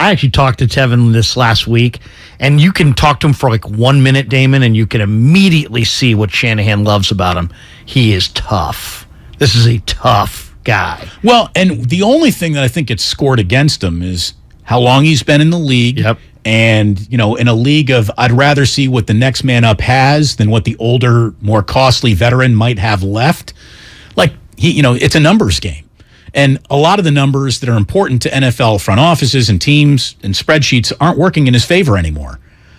I actually talked to Tevin this last week, and you can talk to him for like 1 minute, Damon, and you can immediately see what Shanahan loves about him. He is tough. This is a tough guy. Well, and the only thing that I think gets scored against him is how long he's been in the league. Yep. And, in a league of I'd rather see what the next man up has than what the older, more costly veteran might have left. Like, it's a numbers game. And a lot of the numbers that are important to NFL front offices and teams and spreadsheets aren't working in his favor anymore.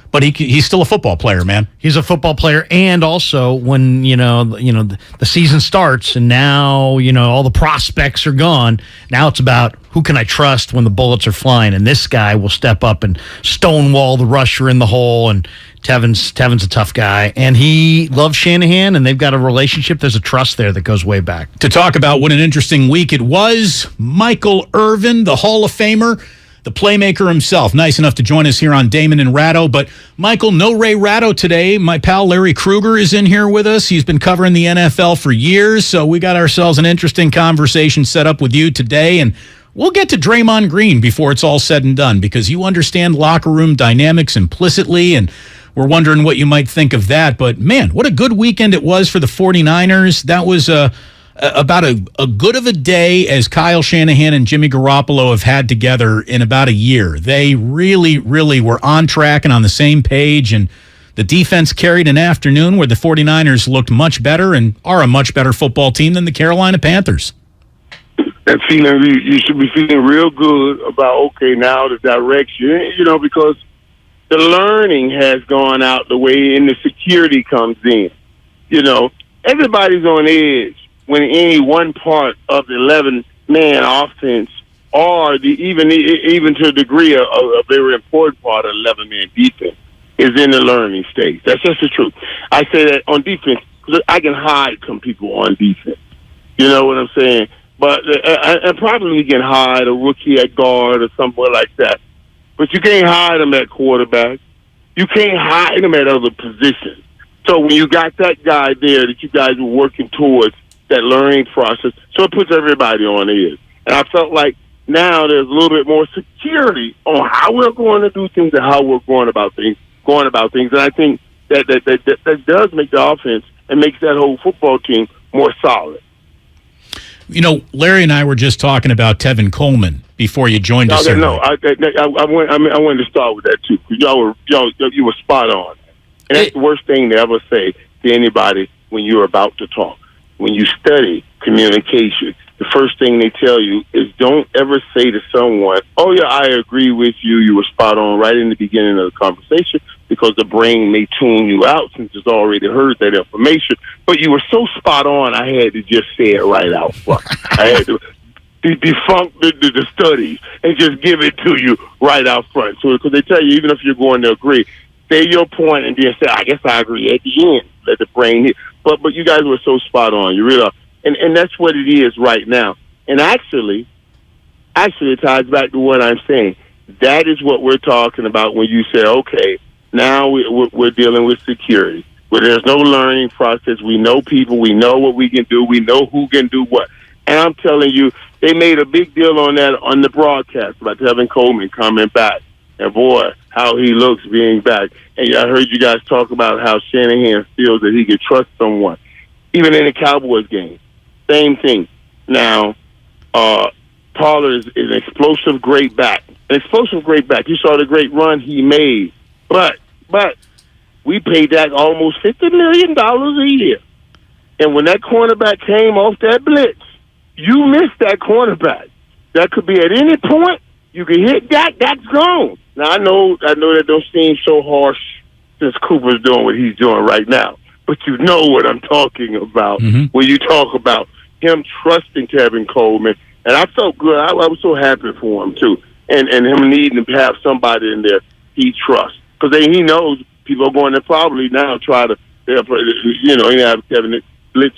But he's still a football player, man. He's a football player, and also when the season starts, and now all the prospects are gone. Now it's about who can I trust when the bullets are flying, and this guy will step up and stonewall the rusher in the hole. And Tevin's a tough guy, and he loves Shanahan, and they've got a relationship. There's a trust there that goes way back. To talk about what an interesting week it was, Michael Irvin, the Hall of Famer, the playmaker himself, nice enough to join us here on Damon and Ratto. But, Michael, no Ray Ratto today. My pal Larry Krueger is in here with us. He's been covering the NFL for years, so we got ourselves an interesting conversation set up with you today. And we'll get to Draymond Green before it's all said and done, because you understand locker room dynamics implicitly, and we're wondering what you might think of that. But, man, what a good weekend it was for the 49ers. That was about a good of a day as Kyle Shanahan and Jimmy Garoppolo have had together in about a year. They really, really were on track and on the same page, and the defense carried an afternoon where the 49ers looked much better and are a much better football team than the Carolina Panthers. That feeling, you should be feeling real good about, now the direction, because the learning has gone out the way and the security comes in. Everybody's on edge when any one part of the 11-man offense, or even to a degree a very important part of 11-man defense, is in the learning stage. That's just the truth. I say that on defense because I can hide some people on defense. You know what I'm saying? But I probably can hide a rookie at guard or somewhere like that. But you can't hide them at quarterback. You can't hide them at other positions. So when you got that guy there that you guys were working towards, that learning process, so it puts everybody on edge. And I felt like now there's a little bit more security on how we're going to do things and how we're going about things. And I think that does make the offense and makes that whole football team more solid. Larry and I were just talking about Tevin Coleman before you joined us. No, I wanted to start with that too, because you were spot on. And that's the worst thing to ever say to anybody when you're about to talk. When you study communication, the first thing they tell you is don't ever say to someone, "Oh yeah, I agree with you. You were spot on," right in the beginning of the conversation, because the brain may tune you out since it's already heard that information. But you were so spot on, I had to just say it right out front. I had to defunct the studies and just give it to you right out front. So because they tell you, even if you're going to agree, say your point and then say, "I guess I agree," at the end. Let the brain hit. But you guys were so spot on. You really are. And that's what it is right now. And actually it ties back to what I'm saying. That is what we're talking about when you say, now we're dealing with security, where there's no learning process. We know people. We know what we can do. We know who can do what. And I'm telling you, they made a big deal on that on the broadcast about Tevin Coleman coming back. And boy, how he looks being back. And I heard you guys talk about how Shanahan feels that he can trust someone. Even in the Cowboys game, same thing. Now, Pollard is an explosive great back. You saw the great run he made. But we paid that almost $50 million a year. And when that cornerback came off that blitz, you missed that cornerback. That could be at any point. You can hit that. That's gone. Now, I know that don't seem so harsh since Cooper's doing what he's doing right now. But you know what I'm talking about when you talk about him trusting Tevin Coleman. And I felt good. I was so happy for him, too. And him needing to have somebody in there he trusts. Because he knows people are going to probably now try to, have Kevin blitz,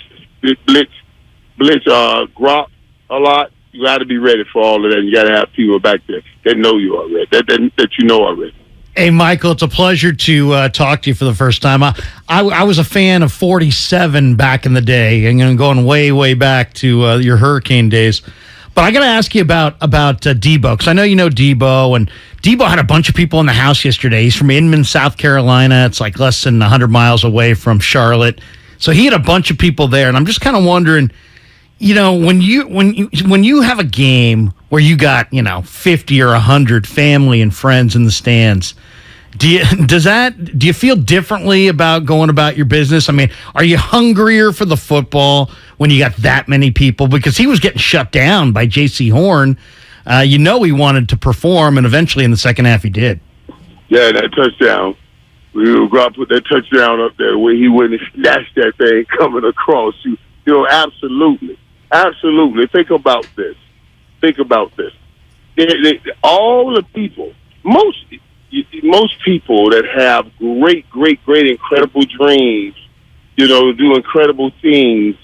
Grop a lot. You got to be ready for all of that. You got to have people back there that know you already, that you know already. Hey, Michael, it's a pleasure to talk to you for the first time. I was a fan of 47 back in the day, and going way, way back to your Hurricane days. But I got to ask you about Deebo, because I know you know Deebo, and Deebo had a bunch of people in the house yesterday. He's from Inman, South Carolina. It's like less than 100 miles away from Charlotte. So he had a bunch of people there, and I'm just kind of wondering, when you have a game where you got 50 or 100 family and friends in the stands, do you feel differently about going about your business? I mean, are you hungrier for the football when you got that many people? Because he was getting shut down by J.C. Horn. He wanted to perform, and eventually in the second half he did. Yeah, that touchdown. We were going to put that touchdown up there where he wouldn't snatch that thing coming across you. Absolutely. Absolutely. Think about this. All the people, most people that have great, incredible dreams, do incredible things,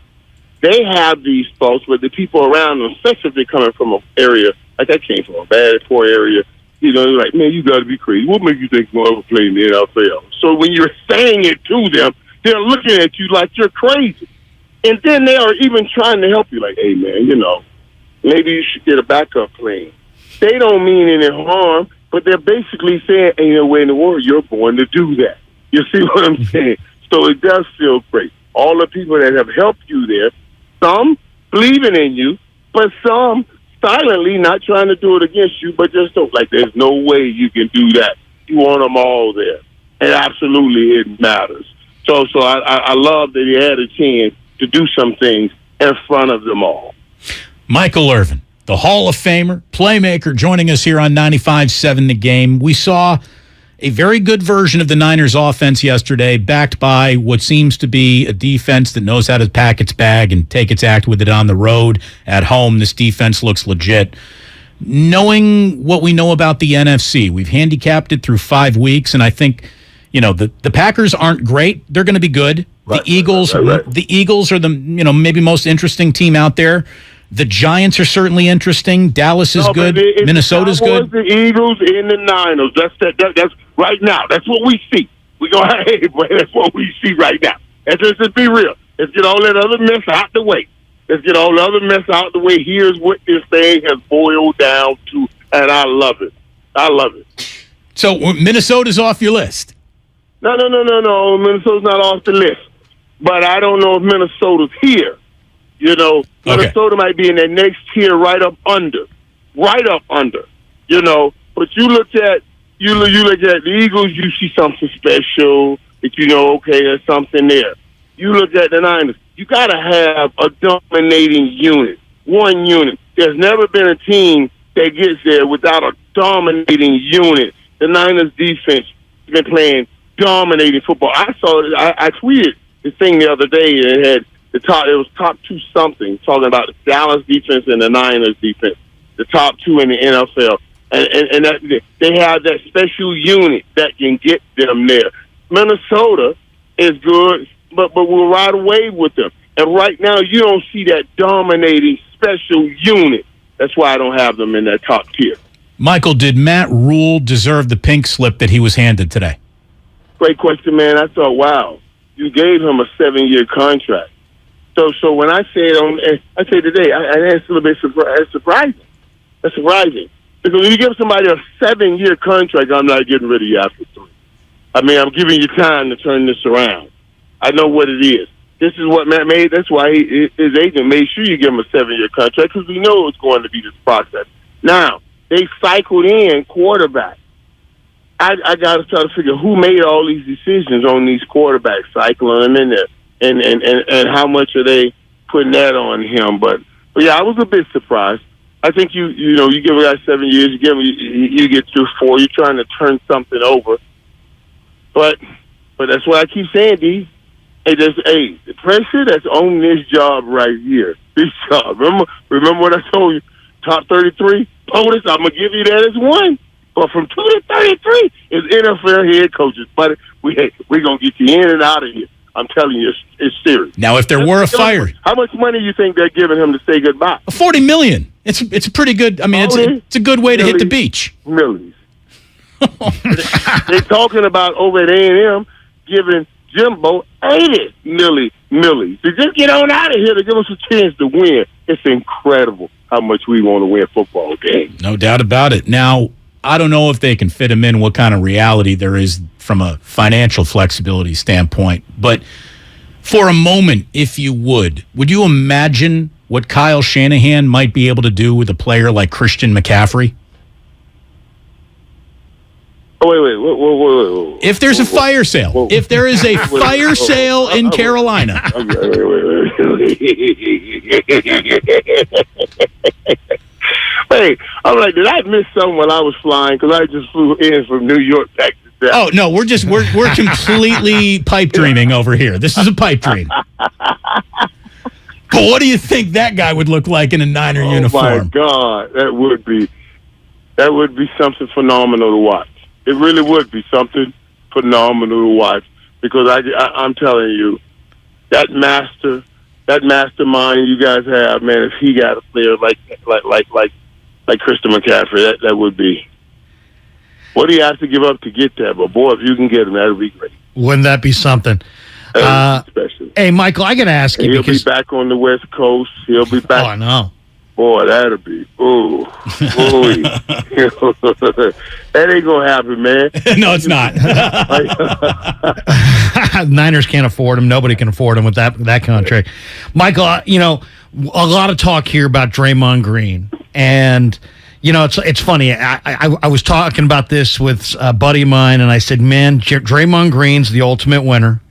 they have these thoughts, but the people around them, especially if they're coming from an area, like I came from a bad, poor area, they're like, man, you got to be crazy. What makes you think you're going to ever play in the NFL? So when you're saying it to them, they're looking at you like you're crazy. And then they are even trying to help you, like, hey, man, maybe you should get a backup plan. They don't mean any harm, but they're basically saying, ain't no way in the world you're born to do that. You see what I'm saying? So it does feel great. All the people that have helped you there, some believing in you, but some silently not trying to do it against you, but just don't. Like, there's no way you can do that. You want them all there. And absolutely it matters. So I love that he had a chance to do some things in front of them all. Michael Irvin, the Hall of Famer, playmaker, joining us here on 95.7 The Game. We saw a very good version of the Niners offense yesterday, backed by what seems to be a defense that knows how to pack its bag and take its act with it on the road. At home, this defense looks legit. Knowing what we know about the NFC, we've handicapped it through 5 weeks, and I think, the Packers aren't great. They're going to be good. Right, the Eagles, right. The Eagles are the maybe most interesting team out there. The Giants are certainly interesting. Dallas is good. Minnesota's good. The Eagles and the Niners. That's right now. That's what we see. That's what we see right now. Let's just be real. Let's get all that other mess out the way. Here's what this thing has boiled down to, and I love it. So Minnesota's off your list. No. Minnesota's not off the list. But I don't know if Minnesota's here. Minnesota might be in that next tier right up under. But you look at the Eagles, you see something special that okay, there's something there. You look at the Niners, you got to have a dominating unit, one unit. There's never been a team that gets there without a dominating unit. The Niners defense has been playing dominating football. I tweeted the thing the other day, and it had it was top two something, talking about the Dallas defense and the Niners defense, the top two in the NFL. And that, they have that special unit that can get them there. Minnesota is good, but we'll ride away with them. And right now, you don't see that dominating special unit. That's why I don't have them in that top tier. Michael, did Matt Rhule deserve the pink slip that he was handed today? Great question, man. I thought, wow, you gave him a 7-year contract. So when I say today, that's a little bit surprising. That's surprising. Because when you give somebody a 7-year contract, I'm not getting rid of you after 3. I mean, I'm giving you time to turn this around. I know what it is. This is what Matt made. That's why his agent made sure you give him a 7-year contract, because we know it's going to be this process. Now, they cycled in quarterback. I got to try to figure who made all these decisions on these quarterbacks, cycling them in there, and how much are they putting that on him. But yeah, I was a bit surprised. I think you give a guy 7 years, you get through 4. You're trying to turn something over, but that's what I keep saying, D. The pressure that's on this job right here. This job. Remember what I told you? Top 33 bonus. I'm gonna give you that as 1. But from 2 to 33 is NFL head coaches. But we're gonna get you in and out of here. I'm telling you, it's serious. Now, if there were a fire, how much money do you think they're giving him to say goodbye? $40 million. It's a pretty good. I mean, it's a good way to hit the beach. Millions. They're talking about over at A&M giving Jimbo $80 million millies to just get on out of here to give us a chance to win. It's incredible how much we want to win football games. No doubt about it. Now, I don't know if they can fit him in, what kind of reality there is from a financial flexibility standpoint. But for a moment, if you would you imagine what Kyle Shanahan might be able to do with a player like Christian McCaffrey? Oh, wait. If there's a fire sale. If there is a fire sale in Carolina. Wait, I'm like, did I miss something while I was flying? Because I just flew in from New York back to Dallas. Oh, no, we're completely pipe dreaming over here. This is a pipe dream. But what do you think that guy would look like in a Niner uniform? Oh, my God. That would be something phenomenal to watch. It really would be something phenomenal to watch. Because I'm telling you, that mastermind you guys have, man, if he got a player like Christian McCaffrey, that would be. What do you have to give up to get that? But, boy, if you can get him, that would be great. Wouldn't that be something? Special. Hey, Michael, I got to ask you. He'll be back on the West Coast. He'll be back. Oh, I know. Boy, that'll be. Ooh. That ain't going to happen, man. No, it's not. Niners can't afford him. Nobody can afford him with that contract. Michael, a lot of talk here about Draymond Green. And, it's funny. I was talking about this with a buddy of mine, and I said, man, Draymond Green's the ultimate winner.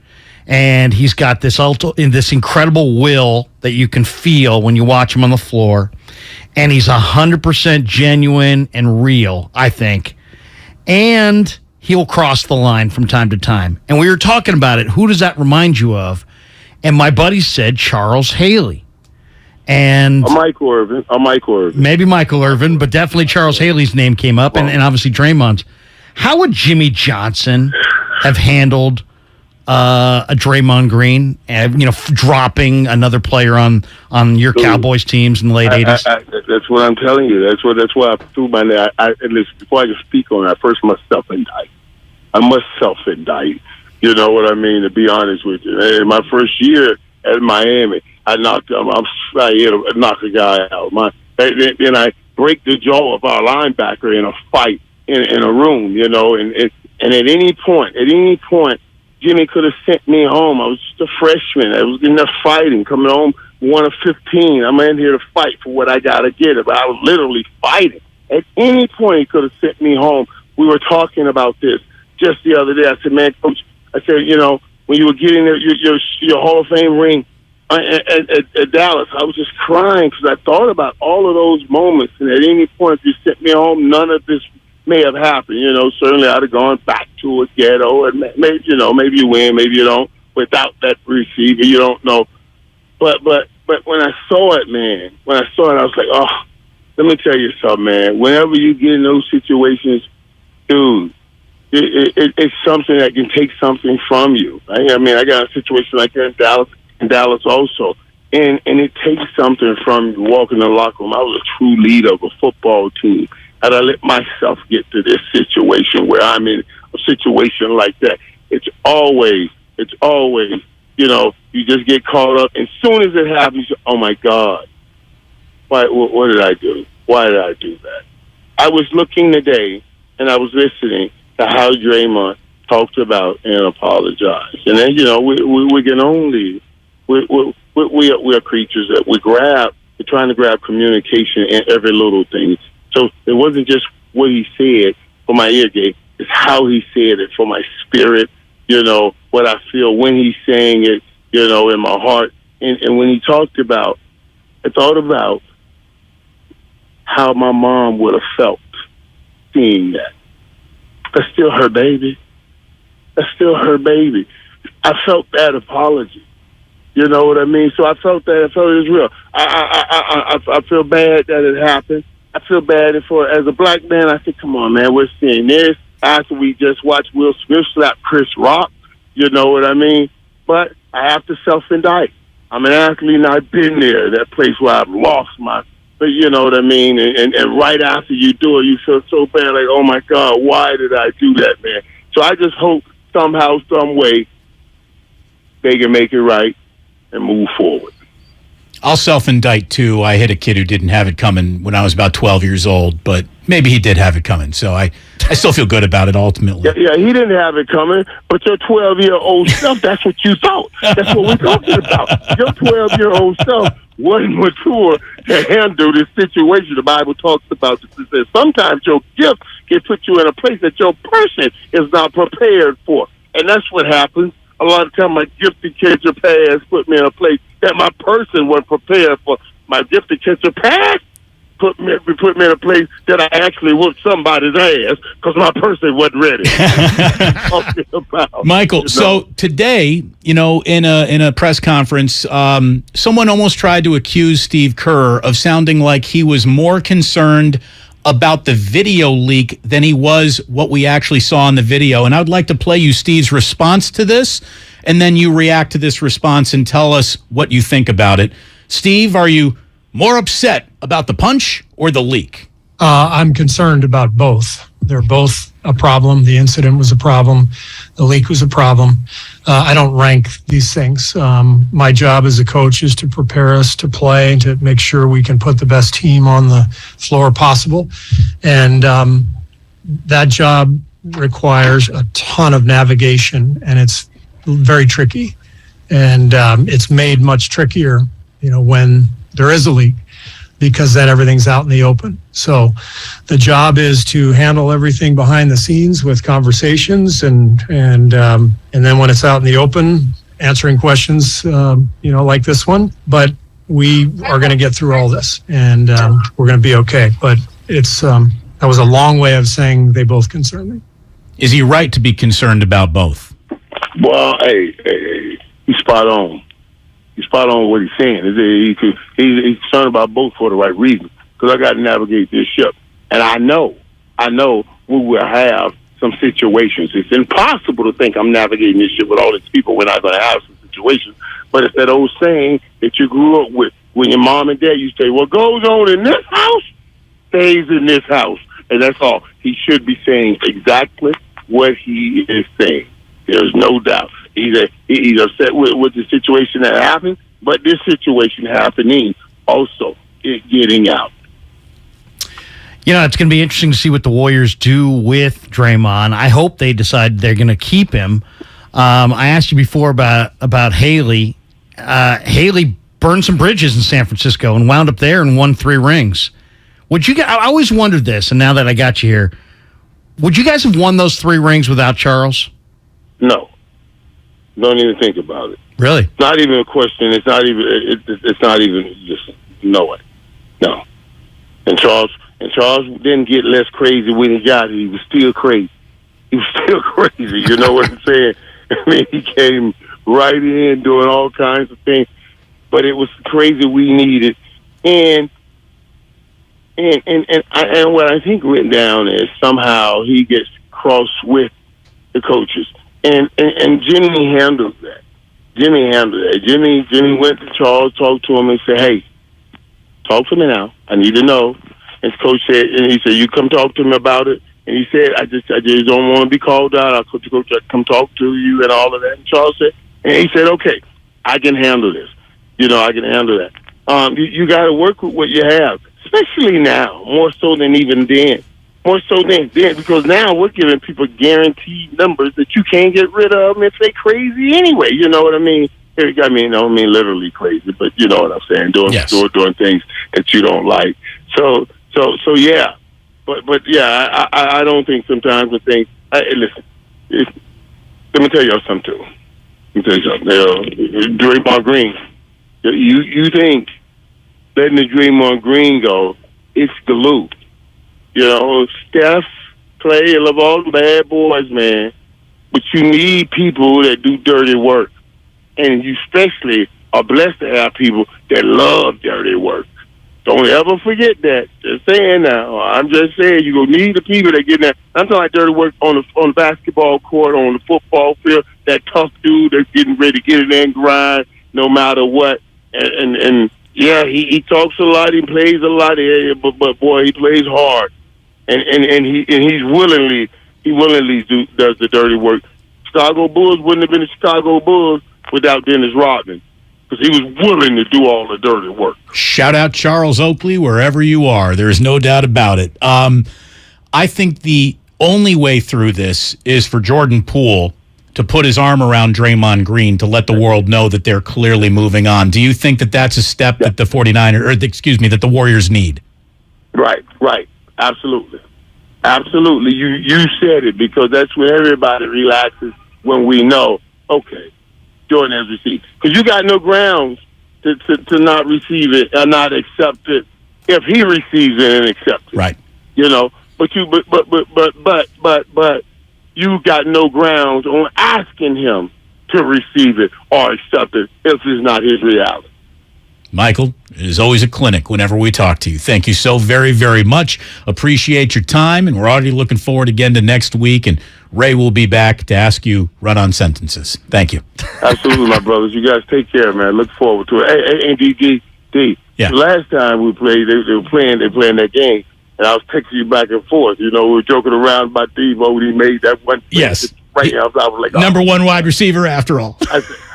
And he's got this incredible will that you can feel when you watch him on the floor. And he's 100% genuine and real, I think. And he'll cross the line from time to time. And we were talking about it. Who does that remind you of? And my buddy said Charles Haley. And Michael Irvin. Maybe Michael Irvin, but definitely Charles Haley's name came up, and obviously Draymond's. How would Jimmy Johnson have handled a Draymond Green, dropping another player on your Cowboys teams in the late 80s? That's what I'm telling you. That's why I threw my name. Listen, before I can speak on it, I first must self-indict. I must self-indict. You know what I mean? To be honest with you, in my first year at Miami, I knocked a guy out. Then I break the jaw of our linebacker in a fight in a room. And at any point, Jimmy could have sent me home. I was just a freshman. I was in there fighting, coming home 1 of 15. I'm in here to fight for what I got to get. But I was literally fighting. At any point, he could have sent me home. We were talking about this just the other day. I said, man, Coach, when you were getting your Hall of Fame ring at Dallas, I was just crying because I thought about all of those moments. And at any point, if you sent me home, none of this may have happened. Certainly I'd have gone back to a ghetto, and maybe you win, maybe you don't. Without that receiver, you don't know. But when I saw it, man, I was like, oh, let me tell you something, man. Whenever you get in those situations, dude, it's something that can take something from you. Right? I mean, I got a situation like that in Dallas also, and it takes something from you walking in the locker room. I was a true leader of a football team. Had I let myself get to this situation where I'm in a situation like that, it's always, you just get caught up. And as soon as it happens, oh, my God, what did I do? Why did I do that? I was looking today, and I was listening to how Draymond talked about and apologized. And then, we can only, we are creatures that we're trying to grab communication in every little thing. So it wasn't just what he said for my ear gate. It's how he said it for my spirit, what I feel when he's saying it, in my heart. And when he talked about, I thought about how my mom would have felt seeing that. That's still her baby. I felt that apology. You know what I mean? So I felt that. I felt it was real. I feel bad that it happened. I feel bad as a black man. I said, come on, man, we're seeing this after we just watched Will Smith slap Chris Rock. You know what I mean? But I have to self-indict. I'm an athlete, and I've been there, that place where I've lost but you know what I mean? And right after you do it, you feel so bad, like, oh, my God, why did I do that, man? So I just hope somehow, some way, they can make it right. and move forward. I'll self-indict, too. I hit a kid who didn't have it coming when I was about 12 years old, but maybe he did have it coming, so I still feel good about it ultimately. Yeah, he didn't have it coming, but your 12-year-old self, that's what you thought. That's what we're talking about. Your 12-year-old self wasn't mature to handle this situation. The Bible talks about this. It says sometimes your gift can put you in a place that your person is not prepared for, and that's what happens. A lot of times my gifted catcher pass put me in a place that my person wasn't prepared for. My gifted catcher pass put me in a place that I actually whooped somebody's ass because my person wasn't ready. Michael, so today, in a press conference, someone almost tried to accuse Steve Kerr of sounding like he was more concerned about the video leak than he was what we actually saw in the video. And I would like to play you Steve's response to this, and then you react to this response and tell us what you think about it. Steve, are you more upset about the punch or the leak? I'm concerned about both. They're both a problem. The incident was a problem. The leak was a problem. I don't rank these things. My job as a coach is to prepare us to play, to make sure we can put the best team on the floor possible. And that job requires a ton of navigation, and it's very tricky. And it's made much trickier, when there is a leak, because then everything's out in the open. So the job is to handle everything behind the scenes with conversations, and then when it's out in the open, answering questions, like this one. But we are going to get through all this, and we're going to be okay. But it's that was a long way of saying they both concern me. Is he right to be concerned about both? Well, hey, he's spot on. He's spot on what he's saying. He's concerned about both for the right reason. Because I got to navigate this ship, and I know we will have some situations. It's impossible to think I'm navigating this ship with all these people. We're not going to have some situations. But it's that old saying that you grew up with when your mom and dad used to say, "What goes on in this house stays in this house," and that's all. He should be saying exactly what he is saying. There's no doubt. He's upset with the situation that happened, but this situation happening also is getting out. It's going to be interesting to see what the Warriors do with Draymond. I hope they decide they're going to keep him. I asked you before about Haley. Haley burned some bridges in San Francisco and wound up there and won 3 rings. I always wondered this, and now that I got you here, would you guys have won those 3 rings without Charles? No. Don't even think about it. Really? It's not even a question. It's not even just no way. No. And Charles didn't get less crazy when he got it. He was still crazy. You know what I'm saying? I mean, he came right in doing all kinds of things, but it was crazy we needed. And what I think went down is somehow he gets cross with the coaches. And Jimmy handled that. Jimmy went to Charles, talked to him, and said, "Hey, talk to me now. I need to know." And coach said, and he said, "You come talk to me about it." And he said, "I just don't want to be called out. I'll come talk to you and all of that." And Charles said, and he said, "Okay, I can handle this. I can handle that." You got to work with what you have, especially now, more so than even then. More so than then, because now we're giving people guaranteed numbers that you can't get rid of them if they crazy anyway. You know what I mean? I don't mean literally crazy, but you know what I'm saying. Doing things that you don't like. So yeah. But yeah, I don't think sometimes the things. Listen, let me tell y'all something too. Let me tell you something. Draymond Green. You think letting the Draymond Green go? It's glue. Steph, Clay, I love all the bad boys, man. But you need people that do dirty work. And you especially are blessed to have people that love dirty work. Don't ever forget that. Just saying now. I'm just saying you're going to need the people that get that. I'm talking about dirty work on the basketball court, on the football field, that tough dude that's getting ready to get in there and grind no matter what. And yeah, he talks a lot, he plays a lot, but boy, he plays hard. And he willingly does the dirty work. Chicago Bulls wouldn't have been the Chicago Bulls without Dennis Rodman. because he was willing to do all the dirty work. Shout out Charles Oakley, wherever you are. There's no doubt about it. I think the only way through this is for Jordan Poole to put his arm around Draymond Green to let the world know that they're clearly moving on. Do you think that that's a step that the 49ers, or that the Warriors need? Right. Absolutely. You said it, because that's when everybody relaxes, when we know, okay, Jordan has received. Because you got no grounds to not receive it or not accept it if he receives it and accepts it. Right. But you got no grounds on asking him to receive it or accept it if it's not his reality. Michael, it is always a clinic whenever we talk to you. Thank you so very, very much. Appreciate your time, and we're already looking forward again to next week, and Ray will be back to ask you run-on sentences. Thank you. Absolutely, my brothers. You guys take care, man. Look forward to it. Hey, D. Yeah. The last time we played, they were playing that game, and I was texting you back and forth. We were joking around about Deebo when he made that one. Yes. Right now, I was like, number one wide receiver after all.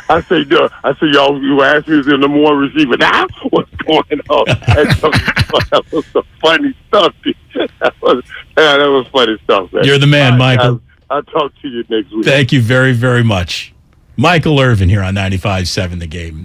I say, y'all, you asked me if the number one receiver. Now, what's going on? That was some funny stuff. That was funny stuff, man. You're the man, Michael. I'll talk to you next week. Thank you very, very much. Michael Irvin here on 95.7 The Game.